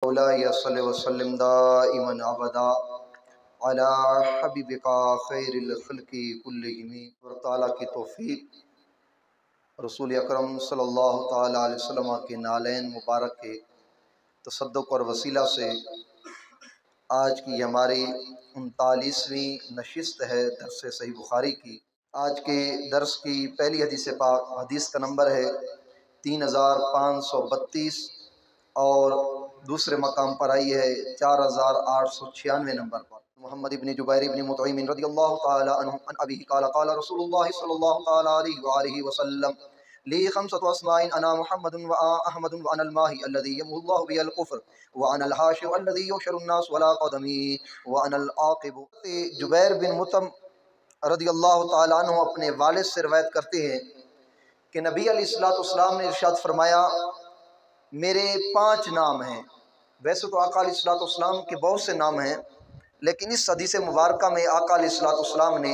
मौलाया सल्लि व सल्लिम दाइमन अबदा अला हबीबिका खैरिल खल्क़ि कुल्लिहिम। और ताला की तौफीक रसूल अकरम सल्लल्लाहु ताला अलैहि वसल्लम के नालैन मुबारक के तसद्दुक़ और वसीला से आज की हमारी 39वीं नशिस्त है दर्स सही बुखारी की। आज के दर्स की पहली हदीस पाक, हदीस का नंबर है 3532 और दूसरे मकाम पर आई है 4896 नंबर पर। मोहम्मद इब्न जुबैर इब्न मुतइम रदियल्लाहु ताला अन्हु अन अबीही क़ाल क़ाल रसूलुल्लाह सल्लल्लाहु ताला अलैहि वसल्लम ली खम्सतु अस्माइन अना मुहम्मदुन व अहमदुन व अनल माही अल्लज़ी यमहुल्लाहु बिहिल कुफ्र व अनल हाशिर अल्लज़ी युहशरुन नास वला क़दमी व अनल आक़िब। जुबैर बिन मुतइम रदियल्लाहु ताला अन्हु अपने वालिद से रवायत करते हैं कि नबी अलैहिस्सलाम ने इरशाद फरमाया, मेरे 5 नाम हैं। वैसे तो आका अलैहिस्सलाम के बहुत से नाम हैं, लेकिन इस हदीस मुबारक में आका अलैहिस्सलाम ने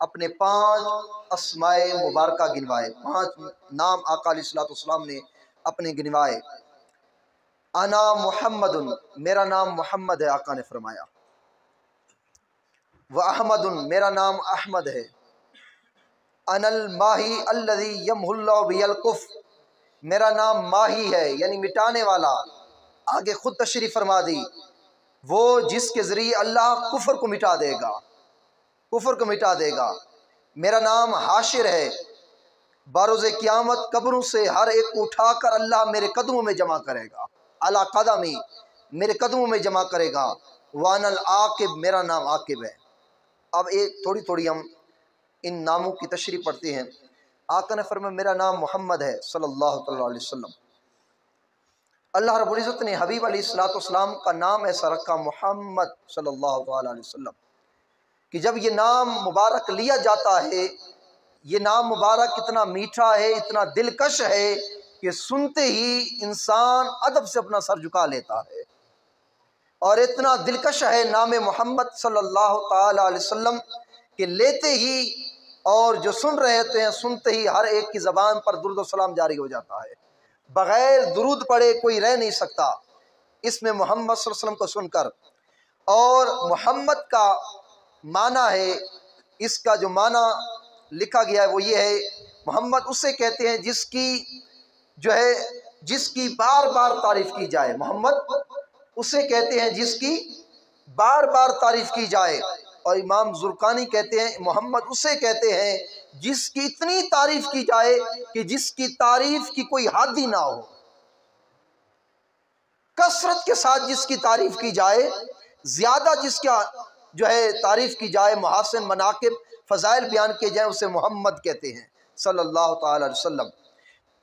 अपने 5 अस्माए मुबारका गिनवाए। 5 नाम आका अलैहिस्सलाम ने अपने गिनवाए। अना मुहम्मदुन, मेरा नाम मोहम्मद है, आका ने फरमाया। व अहमदुन, मेरा नाम अहमद है। अनल माही अल्लज़ी यमहुल्लाहु बिहिल कुफ्र, मेरा नाम माही है यानी मिटाने वाला। आगे खुद तशरीफ फरमा दी, वो जिसके ज़रिए अल्लाह कुफ्र को मिटा देगा, कुफ्र को मिटा देगा। मेरा नाम हाशिर है, बारोज़े क़यामत कब्रों से हर एक को उठाकर अल्लाह मेरे कदमों में जमा करेगा। अला कदमी, मेरे कदमों में जमा करेगा। वानल आकिब, मेरा नाम आकिब है। अब एक थोड़ी थोड़ी हम इन नामों की तशरीह पढ़ते हैं। आका ने फरमाया, मेरा नाम मोहम्मद है सल्लल्लाहु अलैहि वसल्लम। अल्लाह रब्बुल इज़्ज़त ने हबीब अलैहिस्सलाम का नाम ऐसा रखा मोहम्मद सल्लल्लाहु अलैहि वसल्लम कि जब ये नाम मुबारक लिया जाता है, ये नाम मुबारक इतना मीठा है, इतना दिलकश है कि सुनते ही इंसान अदब से अपना सर झुका लेता है। और इतना दिलकश है नाम मोहम्मद सल्लल्लाहु ताला अलैहि वसल्लम कि लेते ही और जो सुन रहे होते हैं, सुनते ही हर एक की ज़बान पर दुरूद और सलाम जारी हो जाता है। बग़ैर दुरूद पढ़े कोई रह नहीं सकता इसमें मोहम्मद सल्लल्लाहु अलैहि वसल्लम को सुनकर। और मोहम्मद का माना है, इसका जो माना लिखा गया है वो ये है, मोहम्मद उसे कहते हैं जिसकी जो है जिसकी बार बार तारीफ़ की जाए। मोहम्मद उसे कहते हैं जिसकी बार बार तारीफ़ की जाए। और इमाम ज़ुरक़ानी कहते हैं मोहम्मद उसे कहते हैं जिसकी इतनी तारीफ़ की जाए कि जिसकी तारीफ़ की कोई हद ही ना हो, कसरत के साथ जिसकी तारीफ़ की जाए, ज़्यादा जिसका जो है तारीफ़ की जाए, मुहस्सिन मनाक़िब फ़ज़ाइल बयान किए जाए, उसे मोहम्मद कहते हैं सल्लल्लाहु ताला अलैहि वसल्लम।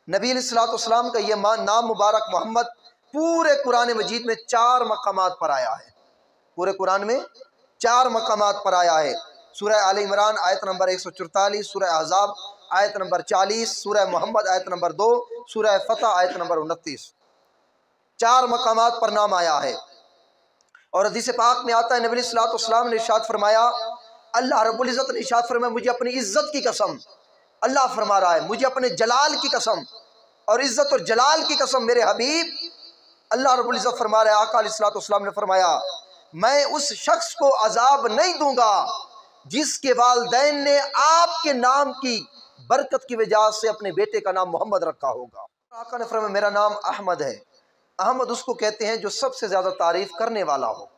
नबी अलैहिस्सलाम का ये नाम मुबारक मोहम्मद पूरे कुरान मजीद में 4 मकामात पर आया है। पूरे कुरान में 4 मकामात पर आया है। सूरह आल इमरान आयत नंबर 144, सूरह अहज़ाब आयत नंबर 40, सूरह मोहम्मद आयत नंबर 2, सूरह फतह आयत नंबर 29। 4 मकामात पर नाम आया है। और हदीस पाक में आता है, नबी अलैहिस्सलाम ने इरशाद फरमाया, अल्लाह रब्बुल इज़्ज़त ने इरशाद फरमाया, मुझे अपनी इज़्ज़त की कसम, अल्लाह फरमा रहा है, मुझे अपने जलाल की कसम और इज़्ज़त और जलाल की कसम मेरे हबीब अल्लाह रब्बुल इज़्ज़त फरमा रहे हैं, आका अलैहिस्सलाम ने फरमाया, मैं उस शख्स को अजाब नहीं दूंगा जिसके वालिदैन ने आपके नाम की बरकत की वजह से अपने बेटे का नाम मोहम्मद रखा होगा। आका ने फरमाया, मेरा नाम अहमद है। अहमद उसको कहते हैं जो सबसे ज़्यादा तारीफ़ करने वाला हो।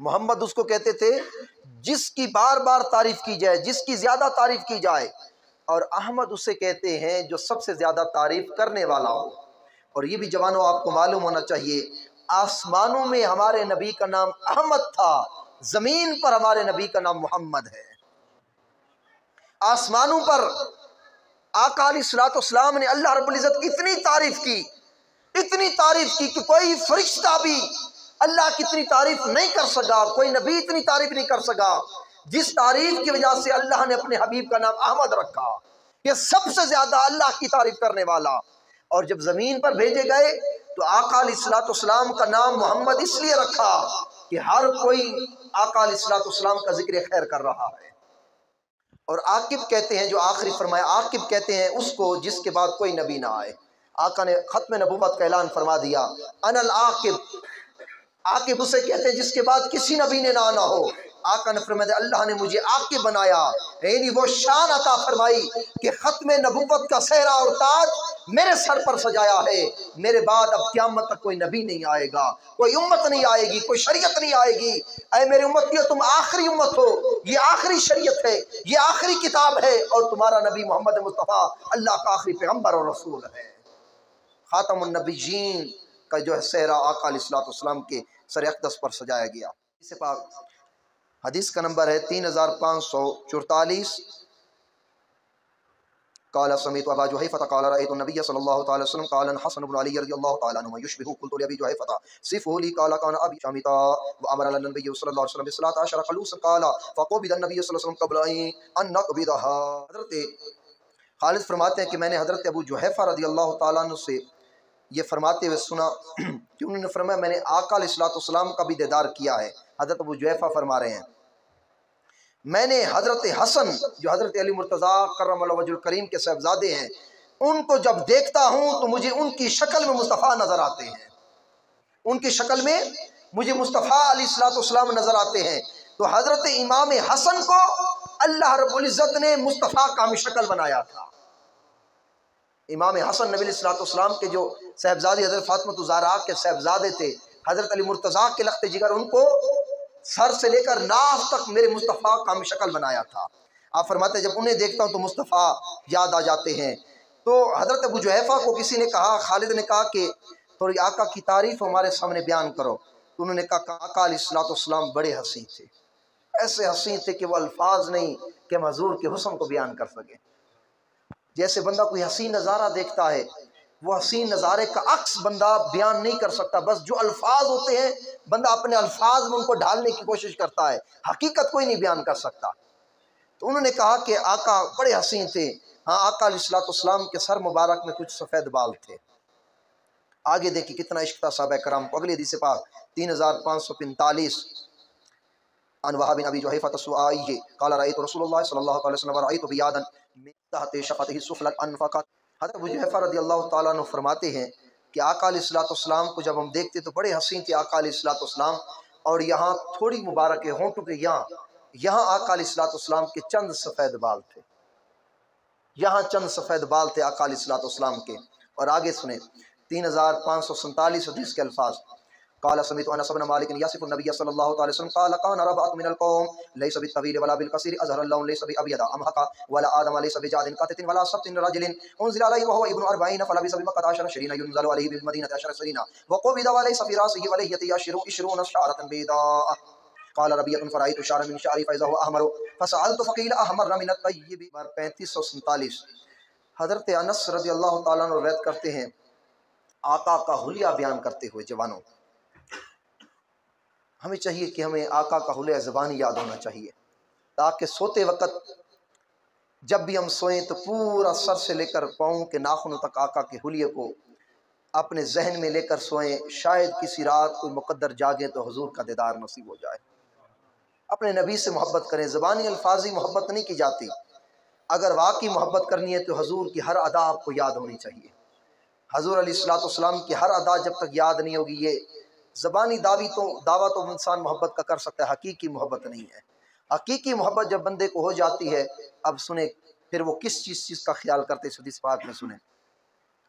मोहम्मद उसको कहते थे जिसकी बार बार तारीफ़ की जाए, जिसकी ज़्यादा तारीफ़ की जाए। और अहमद उसे कहते हैं जो सबसे ज़्यादा तारीफ़ करने वाला हो। और ये भी जवानों आपको मालूम होना चाहिए, आसमानों में हमारे नबी का नाम अहमद था, ज़मीन पर हमारे नबी का नाम मोहम्मद है। आसमानों पर आका अलैहिस्सलाम ने अल्लाह रब्बुल इज़्ज़त की इतनी तारीफ़ की, इतनी तारीफ़ की कि कोई फरिश्ता भी अल्लाह की इतनी तारीफ़ नहीं कर सका, कोई नबी इतनी तारीफ़ नहीं कर सका जिस तारीफ़ की वजह से अल्लाह ने अपने हबीब का नाम अहमद रखा। ये सबसे ज़्यादा अल्लाह की तारीफ़ करने वाला। और जब ज़मीन पर भेजे गए तो आका अलैहिस्सलाम का नाम मोहम्मद इसलिए रखा कि हर कोई आका अलैहिस्सलाम का जिक्र खैर कर रहा है। और आकिब कहते हैं, जो आखिरी फरमाया, आकिब कहते हैं उसको जिसके बाद कोई नबी ना आए। आका ने खत्म नबूवत का ऐलान फरमा दिया, अनल आकिब, आके उसे कहते हैं जिसके बाद किसी नबी ने ना आना हो। आका ने फरमाया अल्लाह ने मुझे आके बनाया, यानी वो शान अता फरमाई कि खत्मे नबुव्वत का सेहरा और ताज मेरे सर पर सजाया है। मेरे बाद अब क़यामत तक कोई नबी नहीं आएगा, कोई उम्मत नहीं आएगी, कोई शरीयत नहीं आएगी। ऐ मेरी उम्मतियों, तुम आखिरी उम्मत हो, ये आखिरी शरीयत है, ये आखिरी किताब है, और तुम्हारा नबी मोहम्मद मुस्तफ़ा अल्लाह का आखिरी पैगम्बर और रसूल है। खातमुन नबीयीन का जो है सेहरा आका अलैहिस्सलाम के सर अक़दस पर सजाया गया। इसे पाक हदीस का नंबर है 3544। काला समीत अबा जुहैफ़ा क़ाल रअयतु नबिय्य सल्लल्लाहु अलैहि वसल्लम क़ाल हसन इब्न अली रज़ियल्लाहु तआला अन्हुमा युशबिहु क़ुल्तु लिअबी जुहैफ़ा सिफ़हु ली क़ाल कान अबी शामिता व अमरा नबी सल्लल्लाहु अलैहि वसल्लम बिसलात अशरा ख़लूसन क़ाल फ़क़ुबिदा नबी सल्लल्लाहु अलैहि वसल्लम क़ब्ल अन नक़बिदहा। हज़रत खालिद फरमाते हैं कि मैंने हज़रत अबू जुहैफ़ा रज़ियल्लाहु तआला अन्हु से ये फरमाते हुए सुना कि उन्होंने फरमाया मैंने आका अलैहिस्सलाम का भी दीदार किया है। हज़रत अबू जुहैफ़ा फरमा रहे हैं मैंने हज़रत हसन जो हज़रत अली मुर्तज़ा करमल्लाहु वजहुल करीम के साहबजादे हैं, उनको जब देखता हूँ तो मुझे उनकी शक्ल में मुस्तफ़ा नज़र आते हैं, उनकी शक्ल में मुझे मुस्तफ़ा अलैहिस्सलाम नज़र आते हैं। तो हज़रत इमाम हसन को अल्लाह रब्बुल इज़्ज़त ने मुस्तफ़ा का हम शक्ल बनाया था। इमाम हसन नबी अलैहिस्सलाम के जो साहबजादे हज़रत फ़ातिमा ज़हरा के साहबजादे थे, हज़रत अली मुर्तज़ा के लख्त जिगर, उनको सर से लेकर नाफ तक मेरे मुस्तफ़ा का हम शक्ल बनाया था। आप फरमाते जब उन्हें देखता हूँ तो मुस्तफ़ा याद आ जाते हैं। तो हज़रत अबू जुहैफ़ा को किसी ने कहा, खालिद ने कहा कि थोड़ी आका की तारीफ़ हमारे सामने बयान करो। तो उन्होंने कहा आका अलैहिस्सलाम बड़े हसीन थे, ऐसे हसीन थे कि वो अल्फाज नहीं कि हम हज़ूर के हुस्न को बयान कर सकें। जैसे बंदा कोई हसीन नज़ारा देखता है, वो हसीन नज़ारे का अक्स बंदा बयान नहीं कर सकता, बस जो अल्फाज होते हैं बंदा अपने अल्फाज में उनको ढालने की कोशिश करता है, हकीकत कोई नहीं बयान कर सकता। तो उन्होंने कहा कि आका बड़े हसीन थे। हाँ, आका अलैहिस्सलाम के सर मुबारक में कुछ सफ़ेद बाल थे। आगे देखिए कितना इश्क था सहाबा कराम को। अगले हदीस पाक 3545 अन वहाब बिन अबी जुहैफ़ा तस्वाई क़ाल रअयतु रसूलुल्लाह सल्लल्लाहु अलैहि वसल्लम व रअयतु बियादन मिन तहति शफ़तिही सुफ़लन अनफ़क़त। हज़रत अबू जुहैफ़ा रज़ियल्लाहु तआला अन्हु फरमाते हैं कि आका अलैहिस्सलाम को जब हम देखते तो बड़े हसीन थे आका अलैहिस्सलाम, और यहाँ थोड़ी मुबारक है होंठों के यहाँ आका अलैहिस्सलाम के चंद सफ़ेद बाल थे, यहाँ चंद सफ़ेद बाल थे आका अलैहिस्सलाम के। और आगे सुने 3547 हदीस के अल्फाज। क़ाल समिअतु अनस इब्न मालिक यसिफ़ु नबिय्य सल्लल्लाहु अलैहि वसल्लम क़ाल कान रबअतु मिनल क़ौम लैसा बित्तवील वला बिलक़सीर अज़हर अल्लाहु लैसा बिअबयदा अमहक़ा वला आदम लैसा बिजादिन क़तिन वला सब्तिन रजुलिन उनज़िला अलैहि वहुव इब्नु 40 फलबिसा बिमक्कता अशरा शरीना युनज़लु अलैहि बिलमदीनति अशरा सरीना वक़ुबिदा वलैसा फ़ी रासिही वलहियतिही इश्रून शअरतन बैदा। क़ाल रबियतुन फ़रअयतु शअरन मिन शअरी फ़इज़ा हुवा अहमर फ़सअलतु फ़क़ील अहमर मिन अत-तय्यिब। 3547 हज़रत अनस रज़ियल्लाहु तआला अन्हु रवायत करते हैं आका का हुलिया बयान करते हुए, जवानों हमें चाहिए कि हमें आका का हुलिया ज़बानी याद होना चाहिए, ताकि सोते वक़्त जब भी हम सोएं तो पूरा सर से लेकर पाँव के नाखूनों तक आका के हुलिये को अपने जहन में लेकर सोएं। शायद किसी रात कोई मुक़द्दर जागे तो हुजूर का दीदार नसीब हो जाए। अपने नबी से मोहब्बत करें, ज़बानी अल्फाजी मोहब्बत नहीं की जाती। अगर वाकई मोहब्बत करनी है तो हजूर की हर अदा आपको याद होनी चाहिए। हजूर अलैहिस्सलाम की हर अदा जब तक याद नहीं होगी, ये ज़बानी दावा तो इंसान मोहब्बत का कर सकता है, हकीकी मोहब्बत नहीं है। हकीकी मोहब्बत जब बंदे को हो जाती है, अब सुने फिर वो किस चीज़ का ख्याल करते इस हदीस पाक में सुने।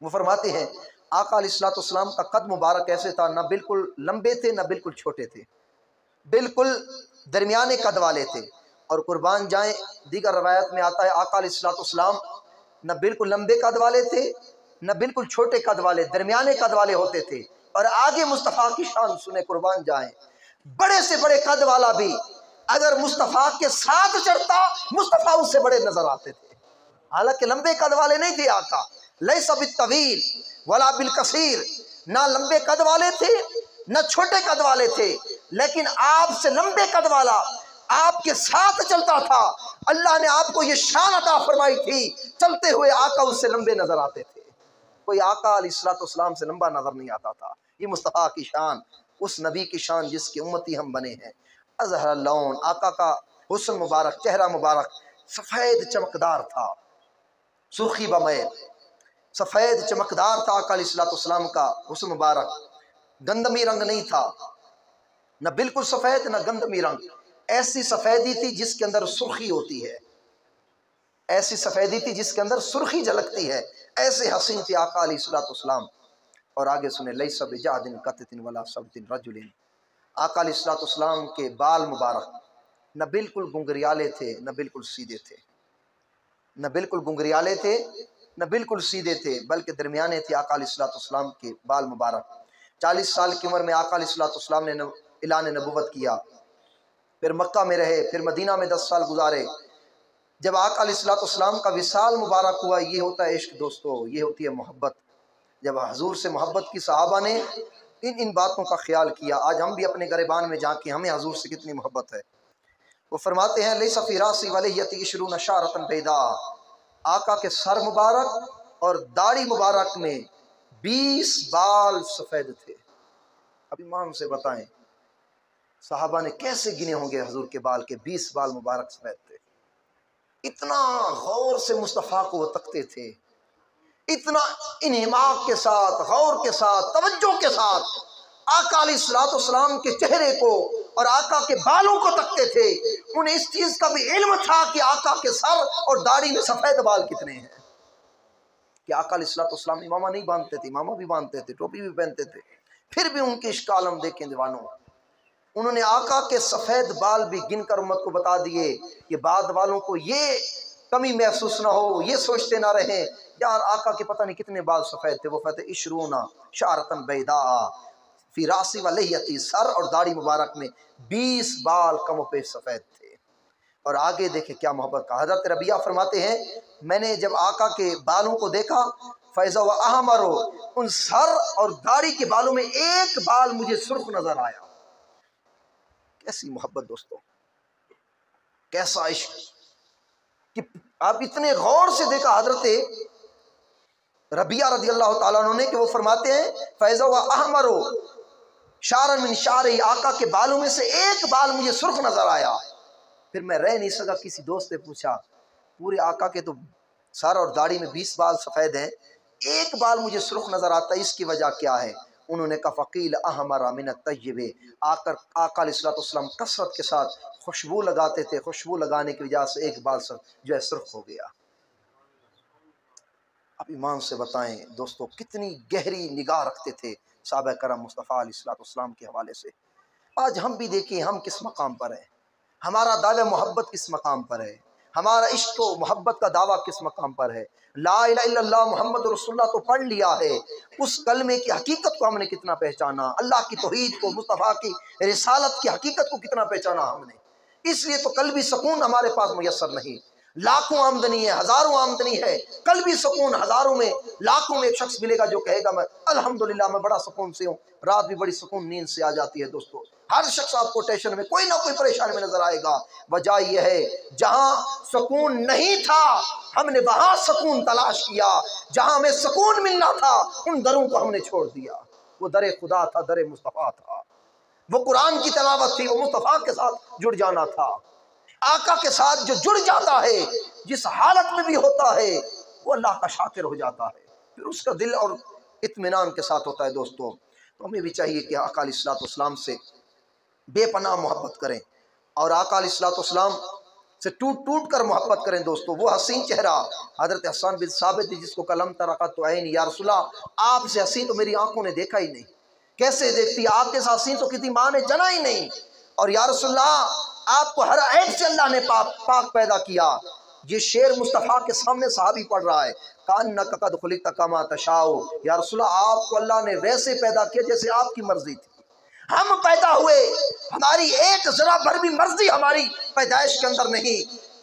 वो फरमाते हैं आका अलैहिस्सलाम का कद मुबारक ऐसे था, ना बिल्कुल लंबे थे ना बिल्कुल छोटे थे, बिल्कुल दरमियाने कद वाले थे। और कुर्बान जाए दीगर रवायत में आता है आका अलैहिस्सलाम न बिल्कुल लंबे कद वाले थे न बिल्कुल छोटे कद वाले, दरमियाने कद वाले होते थे। और आगे मुस्तफ़ा की शान सुने, कुर्बान जाए बड़े से बड़े कद वाला भी अगर मुस्तफ़ा के साथ चढ़ता मुस्तफ़ा उससे बड़े नजर आते थे। हालांकि लंबे कद वाले नहीं थे आका, लैसा बित्तवील वला बिलकसीर, ना लंबे कद वाले थे न छोटे कद वाले थे, लेकिन आपसे लंबे कद वाला आपके साथ चलता था। अल्लाह ने आपको ये शान अता फरमाई थी, चलते हुए आका उससे लंबे नजर आते थे। कोई आका अलैहिस्सलाम से लंबा नजर नहीं आता था। ये मुस्तफ़ा की शान, उस नबी की शान जिसकी उम्मती हम बने हैं। अज़हर लौन, आका का हुस्न मुबारक, चेहरा मुबारक सफ़ेद चमकदार था, सुर्खी बमैल सफ़ेद चमकदार था आका अलैहिस्सलाम का हुस्न मुबारक, गंदमी रंग नहीं था, न बिल्कुल सफ़ेद न गंदमी रंग, ऐसी सफ़ेदी थी जिसके अंदर सुर्खी होती है, ऐसी सफ़ेदी थी जिसके अंदर सुर्खी झलकती है, ऐसे हसीन थे आका अलैहिस्सलाम। और आगे सुने, लैसा बिजादिन कततिन वला सबतिन रजुलिन, आका अलैहिस्सलाम के बाल मुबारक न बिल्कुल गुंगरियाले थे न बिल्कुल सीधे थे, न बिल्कुल गुंगरियाले थे न बिल्कुल सीधे थे, बल्कि दरमियाने थे आका अलैहिस्सलाम के बाल मुबारक। 40 साल की उम्र में आका अलैहिस्सलाम ने ऐलान नबुव्वत किया, फिर मक्का में रहे, फिर मदीना में 10 साल गुजारे। जब आका अलैहिस्सलाम का विसाल मुबारक हुआ, ये होता है इश्क दोस्तों, ये होती है मोहब्बत। जब हजूर से मोहब्बत की सहाबा ने इन बातों का ख्याल किया, आज हम भी अपने गरेबान में जाके हमें हजूर से कितनी मोहब्बत है। वो फरमाते हैं, लैसा फी रासी वलहियती इशरून शारतन बैदा, आका के सर मुबारक और दाढ़ी मुबारक में 20 बाल सफ़ेद थे। अब ईमान से बताएं सहाबा ने कैसे गिने होंगे हजूर के बाल के 20 बाल मुबारक सफ़ेद थे। इतना गौर से मुस्तफ़ा को वो तकते थे, इतना इन्हिमाक के साथ, गौर के साथ, तवज्जो के साथ आका अलैहिस्सलाम के चेहरे को और आका के बालों को तकते थे। उन्हें इस चीज का भी इल्म था कि आका के सर और दाढ़ी में सफेद बाल कितने हैं। कि आका अलैहिस्सलाम इमामा नहीं बांधते थे, इमामा भी बांधते थे, टोपी भी पहनते थे, फिर भी उनके इश्कालम देखें दीवानों, उन्होंने आका के सफेद बाल भी गिनकर उम्मत को बता दिए कि बाद वालों को ये कमी महसूस ना हो, ये सोचते ना रहे यार आका के पता नहीं कितने बाल सफेद थे। वो कहते इशरूना शारतन बैदा फी रासी वलहियती, सर और दाढ़ी मुबारक में 20 बाल कम पे सफेद थे। और आगे देखे क्या मोहब्बत का। हजरत रबिया फरमाते हैं, मैंने जब आका के बालों को देखा, फैज़ा व अहमरो, उन सर और दाढ़ी के बालों में एक बाल मुझे सुर्ख नजर आया। कैसी मोहब्बत दोस्तों, कैसा इश्क कि आप इतने गौर से देखा हजरत रबिया रज़ी अल्लाह ताला अन्हु ने कि वो फरमाते हैं, फैज़ा व अहमरो शारन मिन शारी, आका के बालों में से एक बाल मुझे सुर्ख नजर आया। फिर मैं रह नहीं सका, किसी दोस्त ने पूछा, पूरे आका के तो सर और दाढ़ी में 20 बाल सफ़ेद हैं, एक बाल मुझे सुर्ख नजर आता है, इसकी वजह क्या है? उन्होंने कहा फ़कील अहमरा मिन तय्यबे, आकर आका अलैहिस्सलाम कसरत के साथ खुशबू लगाते थे, खुशबू लगाने की वजह से एक बाल जो है सुर्ख हो गया। अब ईमान से बताएं दोस्तों, कितनी गहरी निगाह रखते थे साहबा करम मुस्तफ़ा अलैहिस्सलाम के हवाले से। आज हम भी देखिए हम किस मकाम पर है, हमारा दावा मोहब्बत किस मकाम पर है, हमारा इश्क व मोहब्बत का दावा किस मकाम पर है। ला इलाहा इल्लल्लाह मुहम्मद रसूलुल्लाह तो पढ़ लिया है, उस कलमे की हकीकत को हमने कितना पहचाना, अल्लाह की तौहीद को, मुस्तफ़ा की रिसालत की हकीकत को कितना पहचाना हमने। इसलिए तो कल भी सुकून हमारे पास मुयस्सर नहीं। लाखों आमदनी है, हजारों आमदनी है, कल भी सुकून हजारों में, लाखों में एक शख्स मिलेगा जो कहेगा मैं अल्हम्दुलिल्लाह मैं बड़ा सुकून से हूँ, रात भी बड़ी सुकून नींद से आ जाती है। दोस्तों हर शख्स आपको टेंशन में, कोई ना कोई परेशानी में नजर आएगा। वजह यह है जहां सुकून नहीं था हमने वहां सुकून तलाश किया, जहां हमें सुकून मिलना था उन दरों को हमने छोड़ दिया। वो दरे खुदा था, दरे मुस्तफ़ा था, वो कुरान की तिलावत थी, वो मुस्तफ़ा के साथ जुड़ जाना था। आका के साथ जो जुड़ जाता है, जिस हालत में भी होता है, वो अल्लाह का शाकिर हो जाता है, फिर उसका दिल और इत्मीनान के साथ होता है। दोस्तों तो हमें भी चाहिए कि आका अलैहिस्सलाम से बेपनाह मोहब्बत करें और आका अलैहिस्सलाम से टूट टूट कर मोहब्बत करें। दोस्तों वो हसीन चेहरा हजरत हसन बिन साबित जिसको कलम तरक़त तो ऐन या रसूलल्लाह, आपसे हसीन तो मेरी आंखों ने देखा ही नहीं, कैसे देखती, आपके साथ हसीन तो किसी माँ ने जना ही नहीं। और या रसूलल्लाह आपको हर ऐब से अल्लाह ने पाक पैदा किया। ये शेर मुस्तफ़ा के सामने सहाबी पढ़ रहा है, कान्नका कद खुलिक़्ता कमा तशाओ, या रसूलल्लाह आपको अल्लाह ने वैसे पैदा किया जैसे आपकी मर्जी थी। हम पैदा हुए, हमारी एक जरा भर भी मर्जी हमारी पैदाइश के अंदर नहीं।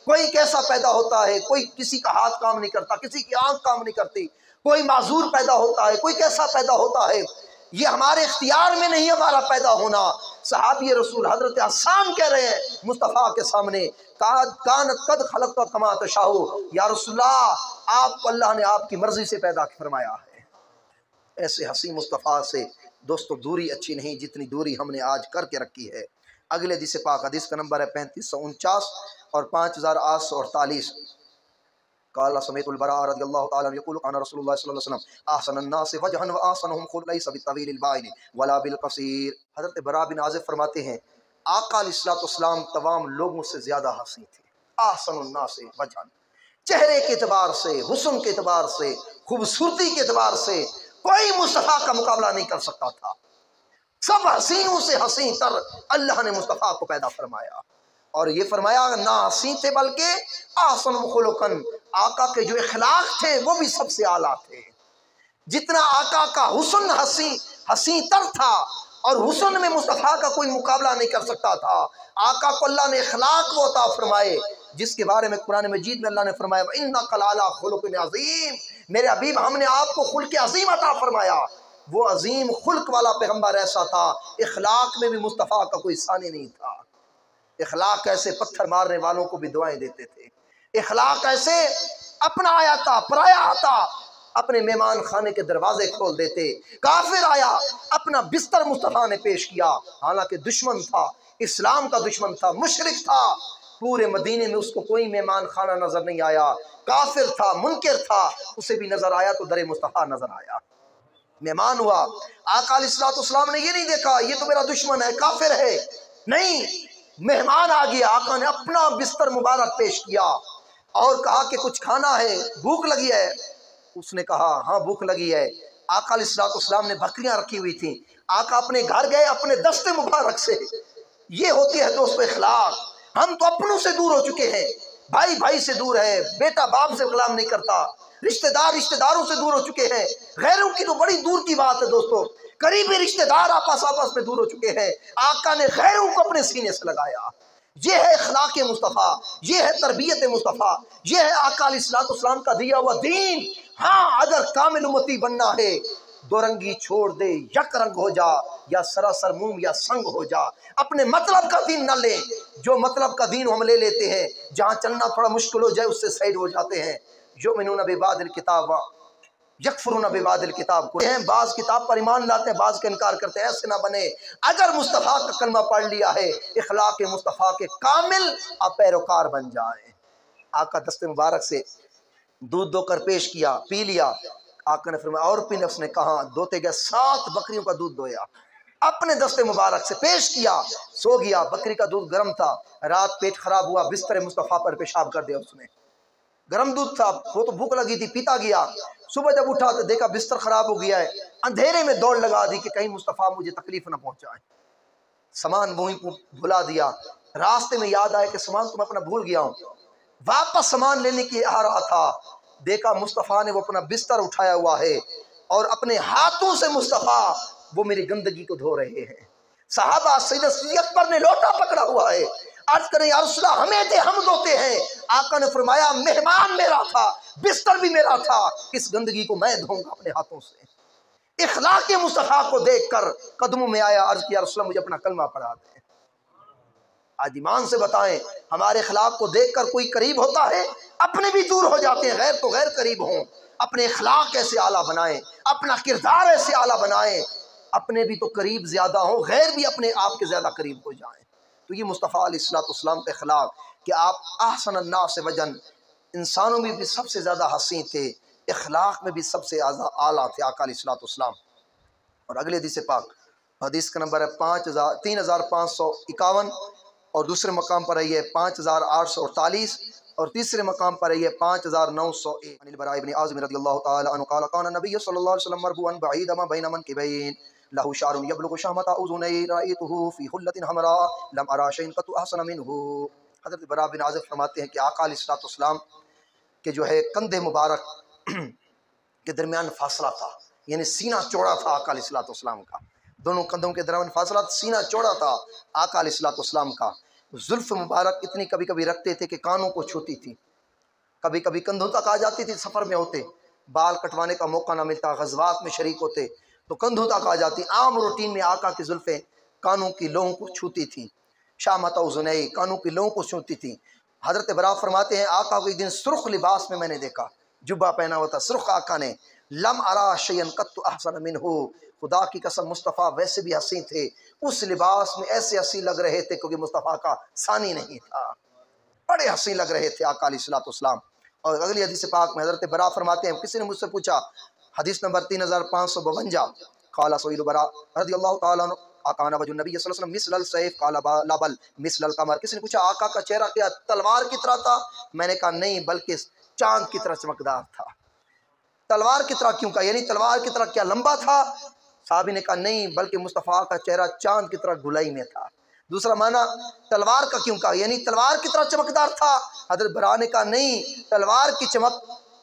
कोई कैसा पैदा होता है, कोई किसी का हाथ काम नहीं करता, किसी की आंख काम नहीं करती, कोई माजूर पैदा होता है, कोई कैसा पैदा होता है, ये हमारे इख्तियार में नहीं हमारा पैदा होना। सहाबी रसूल हजरत हसन कह रहे हैं मुस्तफ़ा के सामने, कानत कद खलक़्ता कमा तशाओ, या रसूलल्लाह आपको अल्लाह ने आपकी मर्जी से पैदा फरमाया है। ऐसे हसी मुस्तफ़ा से दोस्तों दूरी अच्छी नहीं जितनी दूरी हमने आज करके रखी है। अगले हदीस पाक, हदीस का नंबर है 3549 और 5848। काला समीतुल बरा रज़ियल्लाहु ताला अन्हु यक़ूलु काना रसूलुल्लाह सल्लल्लाहु अलैहि वसल्लम अहसनुन नास वजहन व अहसनुहुम खुलक़न लैसा बित्तवीलिल बाइन वला बिल क़सीर। हज़रत बरा बिन आज़िब फरमाते हैं आका अलैहिस्सलाम तमाम लोगों से ज़्यादा हंसी थे। अहसनुन नास वजहन, चेहरे के एतबार से, हुस्न के एतबार से, खूबसूरती के एतबार से कोई मुस्तफ़ा का मुकाबला नहीं कर सकता था। सब हसीनों से हसी तर अल्लाह ने मुस्तफ़ा को पैदा फरमाया और ये फरमाया ना हसी थे बल्कि आसन खुलुकन, आका के जो इखलाक थे वो भी सबसे आला थे। जितना आका का हुस्न हसी तर था और हुस्न में मुस्तफ़ा का कोई मुकाबला नहीं कर सकता था। आका को अल्लाह ने इखलाक वो अता फरमाए जिसके बारे में कुरान मजीद में अल्लाह ने फरमाया इन्नका लअला खुलुक़िन अज़ीम, मेरे हबीब हमने आपको खुल्क़ अज़ीम अता फरमाया। वो अजीम खुल्क वाला पैगम्बर ऐसा था, इखलाक में भी मुस्तफ़ा का कोई सानी नहीं था। इखलाक ऐसे पत्थर मारने वालों को भी दुआएं देते थे। इखलाक ऐसे अपना आया था, पराया आता अपने मेहमान खाने के दरवाजे खोल देते। काफिर आया अपना बिस्तर मुस्तफ़ा ने पेश किया, हालांकि दुश्मन था, इस्लाम का दुश्मन था, मुशरिक था। पूरे मदीने में उसको कोई मेहमान खाना नजर नहीं आया। काफिर था, मुनकिर था, उसे भी नजर आया तो दरे मुस्तफ़ा नजर आया। मेहमान हुआ, आका अलैहिस्सलाम ने ये नहीं देखा ये तो मेरा दुश्मन है, काफिर है, नहीं, मेहमान आ गया। आका ने अपना बिस्तर मुबारक पेश किया और कहा कि कुछ खाना है, भूख लगी है। उसने कहा हाँ भूख लगी है। आका अलैहिस्सलाम ने बकरियां रखी हुई थी। आका अपने घर गए अपने दस्ते मुबारक से। ये होती है दोस्तों इखलाक। हम तो अपनों से दूर हो चुके हैं, भाई भाई से दूर है, बेटा बाप से कलाम नहीं करता, रिश्तेदार रिश्तेदारों से दूर हो चुके हैं। गैरों की तो बड़ी दूर की बात है दोस्तों, करीबी रिश्तेदार आपस में दूर हो चुके हैं। आका ने गैरों को अपने सीने से लगाया। ये है इखलाक मुस्तफ़ा, ये है तरबियत मुस्तफ़ा, ये है आका अलैहिस्सलाम का दिया हुआ दीन। हाँ, अगर कामिल उम्मती बनना है, दो रंगी छोड़ दे, यक रंग हो जा, या सरासर मुंह या संग हो जा। अपने मतलब का दीन न ले, जो मतलब का दीन हम ले लेते हैं, जहाँ चलना थोड़ा मुश्किल हो जाए उससे साइड हो जाते हैं। युमिनून बिबादिल किताब यकफुरून बिबादिल किताब, बाज किताब पर ईमान लाते हैं, बाज का इनकार करते हैं। ऐसे ना बने। अगर मुस्तफ़ा का कलमा पढ़ लिया है, इखलाक मुस्तफ़ा के कामिल आप पैरोकार बन जाएं। आका दस्ते मुबारक से दूध दोकर पेश किया, पी लिया। आका ने फरमाया और पीने, उसने कहा दोते गए 7 बकरियों का दूध दोया, अपने दस्ते मुबारक से पेश किया, सो गया। बकरी का दूध गर्म था, रात पेट खराब हुआ, बिस्तर मुस्तफ़ा पर पेशाब कर दिया उसने। गर्म दूध था, वो तो भूख लगी थी, पीता गया। सुबह जब उठा तो देखा बिस्तर खराब हो गया है। अंधेरे में दौड़ लगा दी कि कहीं मुस्तफ़ा मुझे तकलीफ ना पहुंचाए। सामान वहीं भुला दिया। रास्ते में याद आया कि सामान तो मैं अपना भूल गया हूँ। वापस सामान लेने की आ रहा था, देखा मुस्तफ़ा ने वो अपना बिस्तर उठाया हुआ है और अपने हाथों से मुस्तफ़ा वो मेरी गंदगी को धो रहे हैं। सहाबा सैयद सिद्दीक़ अकबर ने लोटा पकड़ा हुआ है, अर्ज करें या रसूल अल्लाह हमें दे, हम धोते हैं। आका ने फरमाया मेहमान मेरा था, बिस्तर भी मेरा था, इस गंदगी को मैं धोऊंगा अपने हाथों से। इखलाक मुस्तफ़ा को देखकर कदमों में आया, अर्ज किया रसूल मुझे अपना कलमा पढ़ा दे। आज ईमान से बताएं, हमारे इखलाक को देखकर कोई करीब होता है? अपने भी दूर हो जाते हैं। गैर तो गैर करीब हों। अपने इखलाक ऐसे आला बनाएं, अपना किरदार ऐसे आला बनाएं, अपने भी तो करीब ज्यादा हो, गैर भी अपने आप के ज्यादा करीब हो जाएं। तो ये मुस्तफ़ा अलैहिस्सलाम का इखलाक कि आप अहसन अन्नास वजन, इंसानों में भी सबसे ज्यादा हसी थे, इखलाक में भी सबसे आला थे आका अलैहिस्सलाम। और अगले हदीस पाक, हदीस का नंबर है 3551 और दूसरे मकाम पर है 5848 और तीसरे मकाम पर है 5901। अनिल बरा इब्न आज़िम रज़ियल्लाहु ताला अन्हु क़ाल काना नबी सल्लल्लाहु अलैहि वसल्लम मरबूअन बईदा मा बैन मनकिबैन लहू शारुन यबलुगु शहमता उज़ुनैन रअयतुहु फी हुल्लतिन हमरा लम अरा शैअन क़त्तु अहसन मिन्हु। हज़रत बरा बिन आज़िब फरमाते हैं कि आका अलैहिस्सलाम के जो है कंधे मुबारक के दरमियान फासला था, यानी सीना चौड़ा था आका अलैहिस्सलाम का। दोनों कंधों के दरमियान फासला, सीना चौड़ा था आका अलैहिस्सलाम का। जुल्फ मुबारक इतनी कभी कभी रखते थे कि कानों को छूती थी, कभी कभी कंधों तक आ जाती थी। सफ़र में होते, बाल कटवाने का मौका ना मिलता, गज़वात में शरीक होते तो कंधों तक आ जाती। आम रूटीन में आका की जुल्फ़ें कानों की लोहों को छूती थी। शामता उज़ुनैन, कानों की लोहों को छूती थी। हज़रत बरा फरमाते हैं आका को एक दिन सुर्ख लिबास में मैंने देखा, जुब्बा पहना हुआ था सुर्ख आका ने। लम अरा शैअन क़त्तु अहसन मिन्हु, खुदा की कसम मुस्तफ़ा वैसे भी हसी थे, उस लिबास में ऐसे हसी लग रहे थे क्योंकि मुस्तफ़ा का सानी नहीं था, बड़े हसी लग रहे थे आका अलैहिस्सलाम। और अगली हदीस पाक में हज़रत बरा फरमाते हैं, किसी ने मुझसे पूछा, हदीस नंबर 3552, काला सोइल बरा रज़ियल्लाहु ताला अन्हु आकाना वजु नबी सल्लल्लाहु अलैहि वसल्लम मिसलल सैफ काला लाबल मिसलल कमर। किसी ने पूछा आका का चेहरा क्या तलवार की तरह था? मैंने कहा नहीं, बल्कि चांद की तरह चमकदार था। तलवार की तरह क्यों कहा, यानी तलवार की तरह क्या लंबा था? साहबी ने कहा नहीं, बल्कि मुस्तफ़ा का चेहरा चांद की तरह गुलाई में था। दूसरा माना, तलवार का क्यों कहा, यानी तलवार की तरह चमकदार था? हज़रत बरा ने कहा नहीं, तलवार की चमक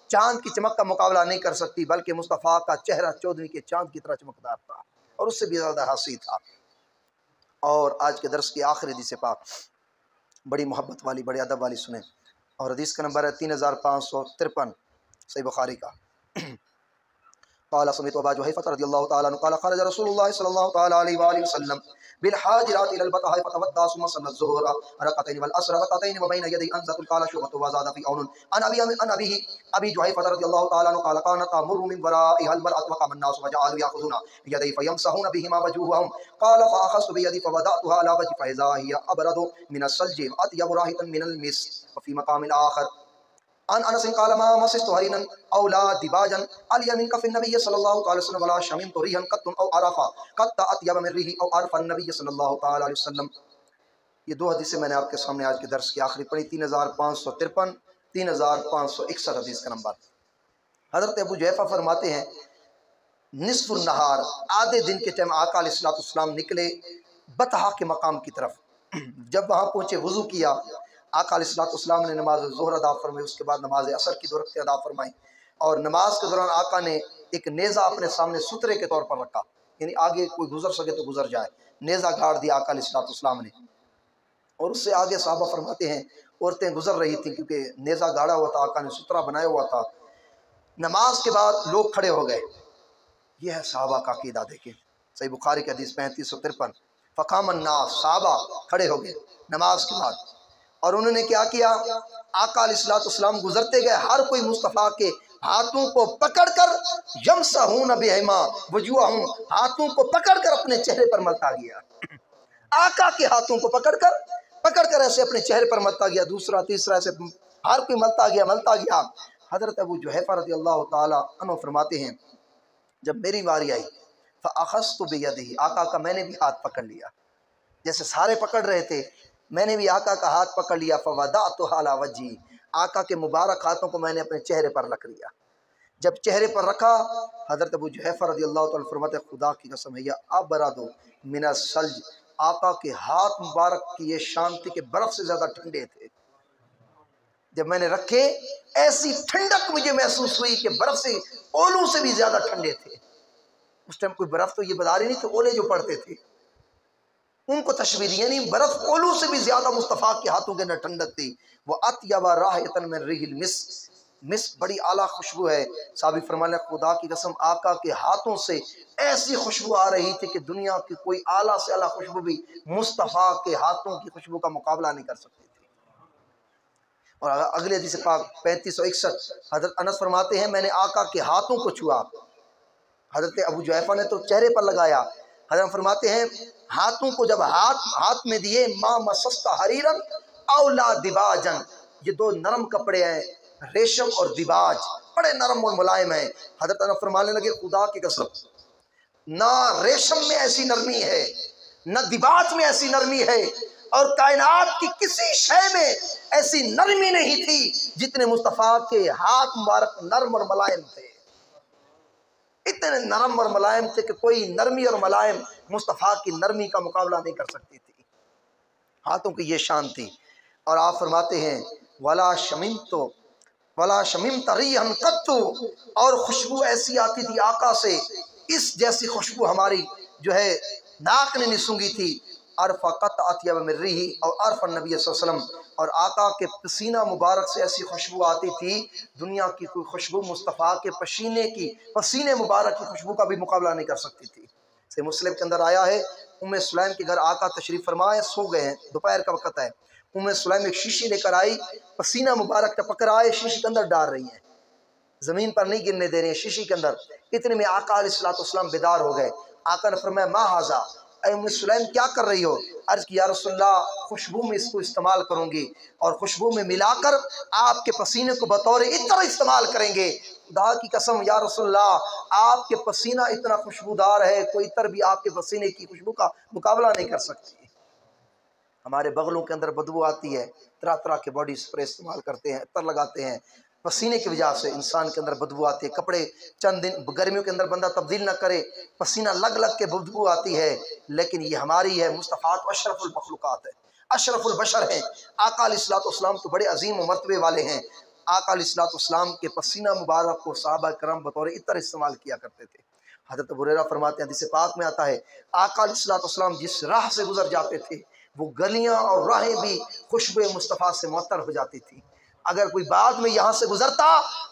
चांद की चमक का मुकाबला नहीं कर सकती, बल्कि मुस्तफ़ा का चेहरा 14वीं के चांद की तरह चमकदार था और उससे भी ज़्यादा हसी था। और आज के दर्स की आखिरी हदीस पाक बड़ी मोहब्बत वाली, बड़े अदब वाली सुने, और हदीस का नंबर है 3553, सही बुखारी का। क़ाला समिअतु अबा जुहैफ़ा रज़ियल्लाहु ताला अन्हु क़ाला ख़रज रसूलुल्लाह सल्लल्लाहु ताला अलैहि वसल्लम बिल हाजिरात इलल बतहा फतवद्दा सुम्मा सल्ला ज़ुहरा रकअतैन वल असर रकअतैन व बैन यदै अंज़तुल क़ाला शुअबतु व ज़ादा फ़ी औनुन अन अबी जुहैफ़ा रज़ियल्लाहु ताला अन्हु क़ाला कानत तमुरु मिन वराइहल मरअतु व क़ामा अन्नासु व जअलू याख़ुज़ूना बियदैहि फयमसहूना बिहिमा वजूहहुम क़ाला फ़अख़ज़्तु बियदी फ़वदअतुहा अला वजहि फ़इज़ा हिय अबरदु मिनस सल्जि व अत्यबु राहितन मिनल मिस्क व फ़ी मक़ामिल आख़र अन अनस क़ाल मा मसिस्तु हरीनन औ ला दिबाजन अलिया मिन कफ़िन नबी सल्लल्लाहु अलैहि वसल्लम वला शमिमतु रिहन क़त्तुन औ अरफ़ा क़त्त अत्यब मिन रिही औ अरफ़ नबी सल्लल्लाहु अलैहि वसल्लम। ये दो हदीसें मैंने आपके सामने आज के दर्स की आखिरी पढ़ी, 3553 3561 हदीस का नंबर। हज़रत अबू जुहैफ़ा फरमाते हैं, निस्फ़ुन नहार, आधे दिन के टाइम आका अलैहिस्सलाम निकले बतहा के मकाम की तरफ। जब वहाँ पहुँचे वज़ू किया, आका अलैहिस्सलाम ने नमाज ज़ोहर अदा फरमाई, उसके बाद नमाज असर की 2 रकअतें अदा फरमाई, और नमाज के दौरान आका ने एक नेज़ा अपने सामने सुतरे के तौर पर रखा, यानी आगे कोई गुजर सके तो गुजर जाए। नेज़ा गाड़ दिया आका अलैहिस्सलाम ने, और उससे आगे साहबा फरमाते हैं औरतें गुजर रही थी, क्योंकि नेज़ा गाड़ा हुआ था, आका ने सुतरा बनाया हुआ था। नमाज के बाद लोग खड़े हो गए। यह है साहबा का अकीदा। देखें सही बुखारी की हदीस 3553, फ़क़ाम अन्नास, साहबा खड़े हो गए नमाज के बाद, और उन्होंने क्या किया, आका अलैहिस्सलाम गुजरते गए, हर कोई मुस्तफ़ा के हाथों को पकड़कर यमसहून बिहिमा वजूहहुम, हाथों को पकड़कर अपने चेहरे पर मलता गया। आका के हाथों को पकड़कर ऐसे अपने चेहरे पर मलता गया, दूसरा तीसरा ऐसे हर कोई मलता गया। हज़रत अबू जुहैफ़ा रज़ियल्लाहु ताला अन्हु फरमाते हैं, जब मेरी बारी आई फ़अख़ज़्तु बियदिही, आका का मैंने भी हाथ पकड़ लिया, जैसे सारे पकड़ रहे थे, मैंने भी आका का हाथ पकड़ लिया। फ़वदअतुहा अला वजही, आका के मुबारक हाथों को मैंने अपने चेहरे पर रख लिया। जब चेहरे पर रखा, हज़रत अबू जुहैफ़ा रज़ियल्लाहु ताला फरमाते, खुदा की कसम है, यह अबरदु मिनस सल्ज, आका के हाथ मुबारक की ये शांति के बर्फ़ से ज़्यादा ठंडे थे। जब मैंने रखे, ऐसी ठंडक मुझे महसूस हुई कि बर्फ़ से, ओलों से भी ज़्यादा ठंडे थे। उस टाइम कोई बर्फ़ तो ये बाज़ार ही नहीं थे, ओले जो पड़ते थे उनको तशबीह दी, यानी बर्फ़ ओलू से भी ज़्यादा मुस्तफ़ा के हाथों के अंदर ठंडक थी। वह अत्यबा राहितन मिन रिहिल मिस्क, बड़ी आला खुशबू है। साहबी फरमाने, खुदा की कसम आका के हाथों से ऐसी खुशबू आ रही थी कि दुनिया की कोई आला से आला खुशबू भी मुस्तफ़ा के हाथों की खुशबू का मुकाबला नहीं कर सकती थी। और अगले हदीस पाक 3561, हज़रत अनस फरमाते हैं, मैंने आका के हाथों को छुआ। हज़रत अबू जुहैफ़ा ने तो चेहरे पर लगाया, हज़रत फरमाते हैं हाथों को जब हाथ में दिए, मा मसस्ता हरीरन औला दिबाजन, ये 2 नरम कपड़े हैं, रेशम और दिबाज, बड़े नरम और मुलायम हैं। हज़रत अनस फरमाने लगे, खुदा की कसम, ना रेशम में ऐसी नरमी है, न दिबाज में ऐसी नरमी है, और कायनात की किसी शय में ऐसी नरमी नहीं थी जितने मुस्तफ़ा के हाथ मुबारक नरम और मुलायम थे। इतने नरम और मुलायम थे कि कोई नरमी और मुलायम मुस्तफ़ा की नरमी का मुकाबला नहीं कर सकती थी। हाथों की ये शान थी। और आप फरमाते हैं, वला शमिम तरीहन कत्तु, और खुशबू ऐसी आती थी आका से, इस जैसी खुशबू हमारी जो है नाक ने नहीं सूंघी थी। अरफ़क़त अत्यब मिन रिही और अरफ़ नबी सल्लल्लाहु अलैहि वसल्लम, और आका के पसीना मुबारक से ऐसी खुशबू आती थी, दुनिया की कोई खुशबू मुस्तफ़ा के पसीने मुबारक की खुशबू का भी मुकाबला नहीं कर सकती थी। से मुस्लिम के अंदर आया है, उम्मे सुलैम के घर आका तशरीफ़ फरमाए, सो गए हैं, दोपहर का वक़्त है। उम्मे सुलैम एक शीशी लेकर आई, पसीना मुबारक टपक रहा है, शीशी के अंदर डाल रही हैं, ज़मीन पर नहीं गिरने दे रही हैं, शीशी के अंदर। इतने में आका अलैहिस्सलाम बेदार हो गए। आका ने फरमाया, मा हाज़ा, ऐ उम्मे सुलैम क्या कर रही हो? अर्ज़ की या रसूलल्लाह खुशबू में इसको इस्तेमाल करूँगी और खुशबू में मिलाकर आपके पसीने को बतौर इत्र इस्तेमाल करेंगे। खुदा की कसम या रसूलल्लाह आपके पसीना इतना खुशबूदार है, कोई इत्र भी आपके पसीने की खुशबू का मुकाबला नहीं कर सकती। हमारे बगलों के अंदर बदबू आती है, तरह तरह के बॉडी स्प्रे इस्तेमाल करते हैं, इत्र लगाते हैं, पसीने की वजह से इंसान के अंदर बदबू आती है। कपड़े चंद दिन गर्मियों के अंदर बंदा तब्दील ना करे, पसीना लग लग के बदबू आती है, लेकिन ये हमारी है। मुस्तफ़ा तो अशरफुल मखलूक़ात है, अशरफुल बशर हैं। आका अलैहिस्सलाम तो बड़े अजीम मर्तबे वाले हैं। आका अलैहिस्सलाम के पसीना मुबारक को सहाबा करम बतौर इत्र इस्तेमाल किया करते थे। हज़रत अबू हुरैरा फरमाते हैं, हदीस पाक में आता है, आका अलैहिस्सलाम जिस राह से गुजर जाते थे वो गलियां और राहें भी खुशबू मुस्तफ़ा से मुअत्तर हो जाती थी। अगर कोई बाद में यहाँ से गुजरता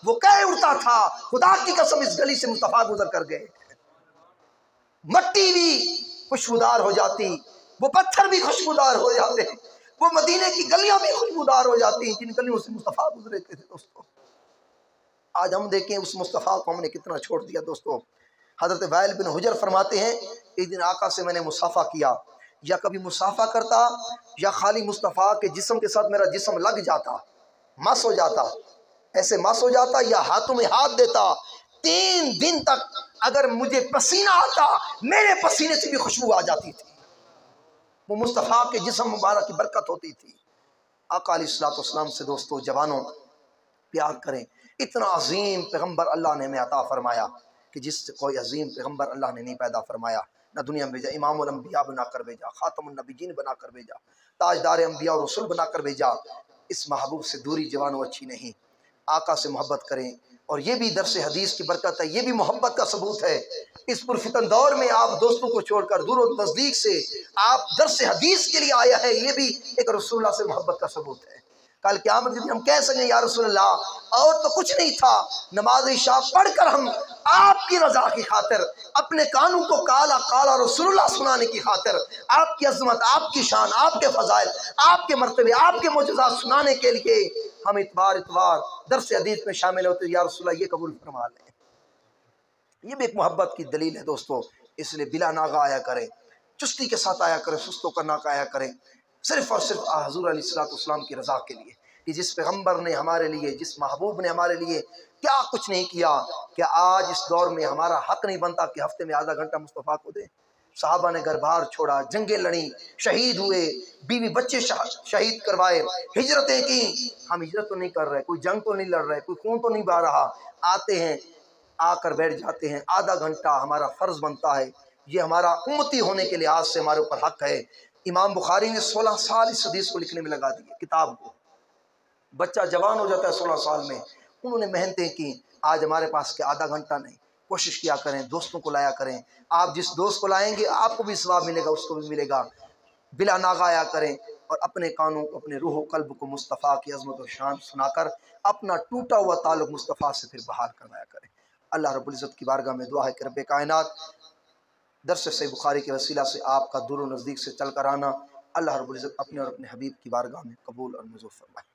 वो कह उठता था, खुदा की कसम इस गली से मुस्तफ़ा गुजर कर गए। मट्टी भी खुशबूदार हो जाती, वो पत्थर भी खुशबूदार हो जाते, वो मदीने की गलियां भी खुशबूदार हो जाती जिन गलियों से मुस्तफ़ा गुजरे थे। दोस्तों आज हम देखें उस मुस्तफ़ा को हमने कितना छोड़ दिया। दोस्तों हज़रत वाइल बिन हुजर फरमाते हैं, एक दिन आका से मैंने मुसाफा किया, या कभी मुसाफा करता या खाली मुस्तफ़ा के जिस्म के साथ मेरा जिस्म लग जाता, मस हो जाता, ऐसे मस हो जाता या हाथों में हाथ देता। 3 दिन तक अगर मुझे पसीना आता मेरे पसीने से भी खुशबू आ जाती थी। वो मुस्तफ़ा के जिस्म मुबारक की बरकत होती थी। आका अलैहिस्सलाम से दोस्तों जवानों प्यार करें। इतना अजीम पैगम्बर अल्लाह ने हमें अता फरमाया कि जिससे कोई अजीम पैगम्बर अल्लाह ने नहीं पैदा फरमाया, ना दुनिया में भेजा, इमामुल अंबिया बनाकर भेजा, खातमुन नबीयीन बनाकर भेजा, ताजदार अंबिया और रसूल बनाकर भेजा। इस महबूब से दूरी जवानों अच्छी नहीं। आका से मोहब्बत करें, और ये भी दरस हदीस की बरकत है, ये भी मोहब्बत का सबूत है। इस पुरफितन दौर में आप दोस्तों को छोड़कर दूर और नज़दीक से आप दरस हदीस के लिए आया है, ये भी एक रसूलुल्लाह से मोहब्बत का सबूत है। कल क़यामत के दिन हम कह सकें या रसूलल्लाह और तो कुछ नहीं था, नमाज इशा पढ़कर हम आपकी रजा की खातिर अपने कानों को काला काला रसूलुल्लाह सुनाने की खातिर आपकी अजमत, आपकी शान, आपके फजाइल, आपके मर्तबे, आपके मोजज़ात सुनाने के लिए हम इतवार दरस हदीस में शामिल होते। या रसूलल्लाह ये कबूल फरमा लें। ये भी एक मोहब्बत की दलील है दोस्तों। इसलिए बिला नागा आया करें, चुस्ती के साथ आया करें, सुस्तों का नाका आया करें, सिर्फ़ और सिर्फ हुज़ूर अलैहिस्सलाम की रज़ा के लिए कि जिस पैगम्बर ने हमारे लिए, जिस महबूब ने हमारे लिए क्या कुछ नहीं किया। क्या आज इस दौर में हमारा हक नहीं बनता कि हफ्ते में आधा घंटा मुस्तफ़ा को दें? साहबा ने घर बार छोड़ा, जंगें लड़ी, शहीद हुए, बीवी बच्चे शहीद करवाए, हिजरतें की। हम हिजरत तो नहीं कर रहे, कोई जंग तो नहीं लड़ रहे, कोई खून तो नहीं बहा रहा। आते हैं, आकर बैठ जाते हैं, आधा घंटा हमारा फ़र्ज़ बनता है। ये हमारा उम्मती होने के लिहाज से हमारे ऊपर हक है। इमाम बुखारी ने 16 साल इस हदीस को लिखने में लगा दिए, किताब को। बच्चा जवान हो जाता है 16 साल में। उन्होंने मेहनतें की। आज हमारे पास के आधा घंटा नहीं, कोशिश किया करें, दोस्तों को लाया करें। आप जिस दोस्त को लाएंगे आपको भी सवाब मिलेगा, उसको भी मिलेगा। बिला नागा आया करें और अपने कानों को, अपने रूह कल्ब को मुस्तफ़ा की अज़मत और शान सुनाकर अपना टूटा हुआ ताल्लुक़ मुस्तफ़ा से फिर बहाल करवाया करें। अल्लाह रब्बुल इज़्ज़त की बारगाह में दुआ है कि रब्बे कायनात दर्स सहीह बुखारी के वसीला से आपका दूर नज़दीक से चल कर आना अल्लाह रब्बुल इज़्ज़त अपने और अपने हबीब की बारगाह में कबूल और मंजूर फरमाए।